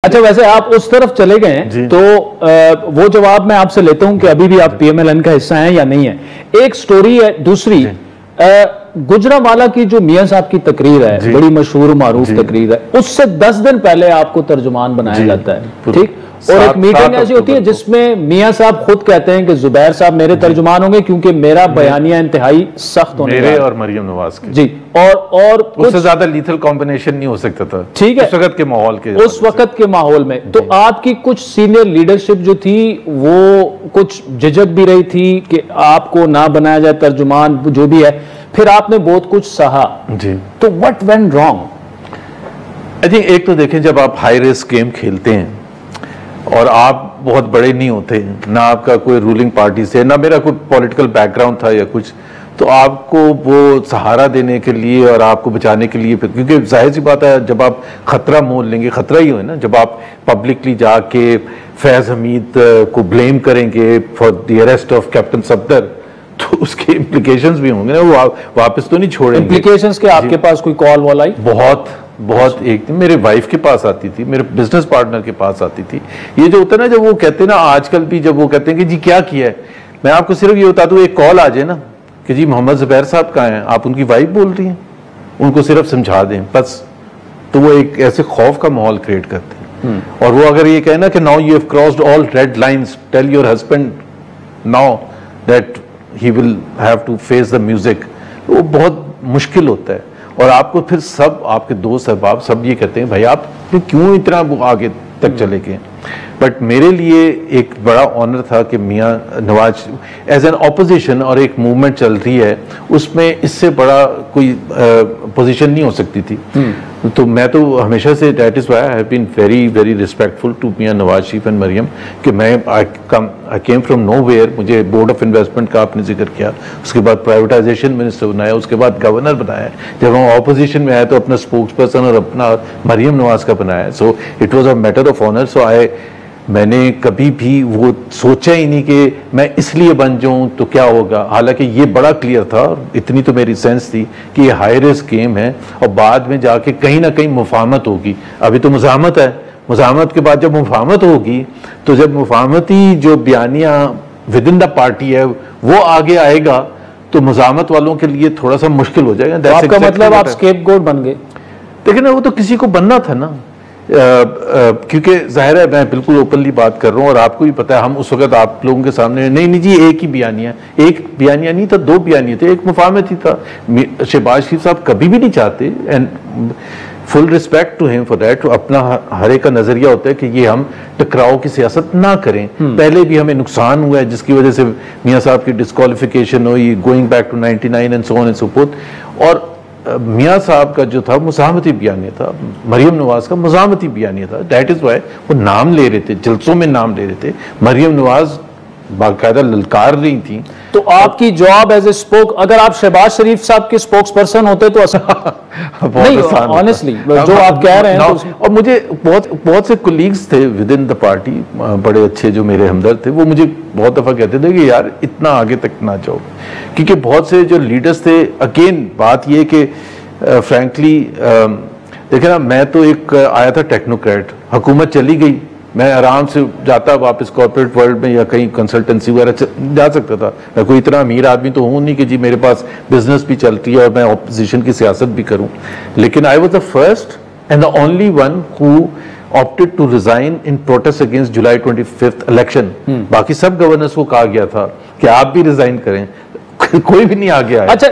अच्छा, वैसे आप उस तरफ चले गए हैं तो वो जवाब मैं आपसे लेता हूं कि अभी भी आप पीएमएलएन का हिस्सा हैं या नहीं है। एक स्टोरी है दूसरी, गुजरांवाला की जो मियां साहब की तकरीर है, बड़ी मशहूर मारूफ तकरीर है, उससे 10 दिन पहले आपको तर्जुमान बनाया जाता है, ठीक। और एक मीटिंग ऐसी होती है जिसमें मियां साहब खुद कहते हैं कि जुबैर साहब मेरे तर्जुमान होंगे क्योंकि मेरा बयानिया इंतहाई सख्त होने मेरे और मरियम नवाज के जी, और उससे ज्यादा लीथल कॉम्बिनेशन नहीं हो सकता था, ठीक है, उस वक्त के माहौल के, उस वक्त के माहौल में। तो आपकी कुछ सीनियर लीडरशिप जो थी वो कुछ झिझक भी रही थी कि आपको ना बनाया जाए तर्जुमान, जो भी है, फिर आपने बहुत कुछ सहा जी। तो what went wrong? I think एक तो देखें, जब आप हाई रिस्क गेम खेलते हैं और आप बहुत बड़े नहीं होते, ना आपका कोई रूलिंग पार्टी से, ना मेरा कोई पॉलिटिकल बैकग्राउंड था या कुछ, तो आपको वो सहारा देने के लिए और आपको बचाने के लिए, क्योंकि जाहिर सी बात है जब आप खतरा मोल लेंगे, खतरा ही हो ना, जब आप पब्लिकली जाके फैज हमीद को ब्लेम करेंगे for the arrest of captain Safdar, तो उसके इम्प्लीकेशंस भी होंगे ना, वो वापस तो नहीं छोड़ेंगे। इम्प्लीकेशंस के आपके पास कोई कॉल वॉल आई? बहुत एक थी, मेरे वाइफ के पास आती थी, मेरे बिजनेस पार्टनर के पास आती थी। ये जो होता है ना, जब वो कहते हैं ना, आजकल भी जब वो कहते हैं कि जी क्या किया है, मैं आपको सिर्फ ये बता दूं, एक कॉल आ जाए ना कि जी मोहम्मद जुबैर साहब कहाँ हैं, आप उनकी वाइफ बोल रही हैं, उनको सिर्फ समझा दें बस, तो वो एक ऐसे खौफ का माहौल क्रिएट करते हैं। और वो अगर ये कहे ना कि now you have crossed all red lines, tell your husband now that he will have to face the music, वो बहुत मुश्किल होता है। और आपको फिर सब आपके दोस्त अहबाब सब ये कहते हैं भाई आप क्यों इतना आगे तक चले गए। बट मेरे लिए एक बड़ा ऑनर था कि मियां नवाज एज एन ऑपोजिशन, और एक मूवमेंट चल रही है उसमें, इससे बड़ा कोई पोजीशन नहीं हो सकती थी। तो मैं तो हमेशा से, that is why I have been very very respectful to Mian Nawaz Sharif and Maryam, कि मैं आई केम फ्रॉम नोवेयर, मुझे बोर्ड ऑफ इन्वेस्टमेंट का आपने जिक्र किया, उसके बाद प्राइवेटाइजेशन मिनिस्टर बनाया, उसके बाद गवर्नर बनाया, जब हम ऑपोजिशन में आए तो अपना स्पोक्स पर्सन और अपना मरियम नवाज का बनाया। So it was a matter of honour. So मैंने कभी भी वो सोचा ही नहीं कि मैं इसलिए बन जाऊं तो क्या होगा, हालांकि ये बड़ा क्लियर था, इतनी तो मेरी सेंस थी कि ये हाई रिस्क गेम है और बाद में जाके कहीं ना कहीं मुफाहमत होगी। अभी तो मुज़ाहमत है, मुज़ाहमत के बाद जब मुफाहमत होगी, तो जब मुफाहमती जो बयानिया विद इन द पार्टी है वो आगे आएगा, तो मुज़ाहमत वालों के लिए थोड़ा सा मुश्किल हो जाएगा। तो आपका मतलब आप स्केपगोट बन गए? देखिए ना, वो तो किसी को बनना था ना, क्योंकि जाहिर है मैं बिल्कुल ओपनली बात कर रहा हूँ और आपको भी पता है, हम उस वक्त आप लोगों के सामने नहीं जी एक ही बयानिया, एक बयानिया नहीं था, दो बयानिया थे, एक मुफाहमत ही था। शहबाज शरीफ साहब कभी भी नहीं चाहते, and full respect to him for that, अपना हर एक का नजरिया होता है कि ये हम टकराव की सियासत ना करें। पहले भी हमें नुकसान हुआ है जिसकी वजह से मियाँ साहब की डिस्क्वालिफिकेशन हुई, going back to 99 and so on and so forth. और मियाँ साहब का जो था मुज़ाहमती बयानिया था, मरियम नवाज का मुज़ाहमती बयानिया था, दैट इज वाई वो नाम ले रहे थे, जलसों में नाम ले रहे थे। मरियम नवाज बाकायदा ललकार रही थी। तो आपकी जॉब एज ए स्पोक, अगर आप शहबाज शरीफ साहब के स्पोक्स पर्सन होते तो नहीं, ऑनेस्टली जो आप कह रहे हैं तो, और मुझे बहुत से कोलीग्स थे विद इन द पार्टी, बड़े अच्छे जो मेरे हमदर्द थे, वो मुझे बहुत दफा कहते थे कि यार इतना आगे तक ना जाओ, क्योंकि बहुत से जो लीडर्स थे, अगेन बात ये कि फ्रैंकली देखे ना, मैं तो एक आया था टेक्नोक्रेट, हुकूमत चली गई, मैं आराम से जाता वापस कॉर्पोरेट वर्ल्ड में या कहीं कंसल्टेंसी वगैरह जा सकता था। मैं कोई इतना अमीर आदमी तो हूँ नहीं कि जी मेरे पास बिजनेस भी चलती है और मैं ऑपोजिशन की सियासत भी करूँ, लेकिन I was the first and the only one who opted to resign in protest against July 25 election. बाकी सब गवर्नर्स को कहा गया था कि आप भी रिजाइन करें, कोई भी नहीं आ गया है। अच्छा।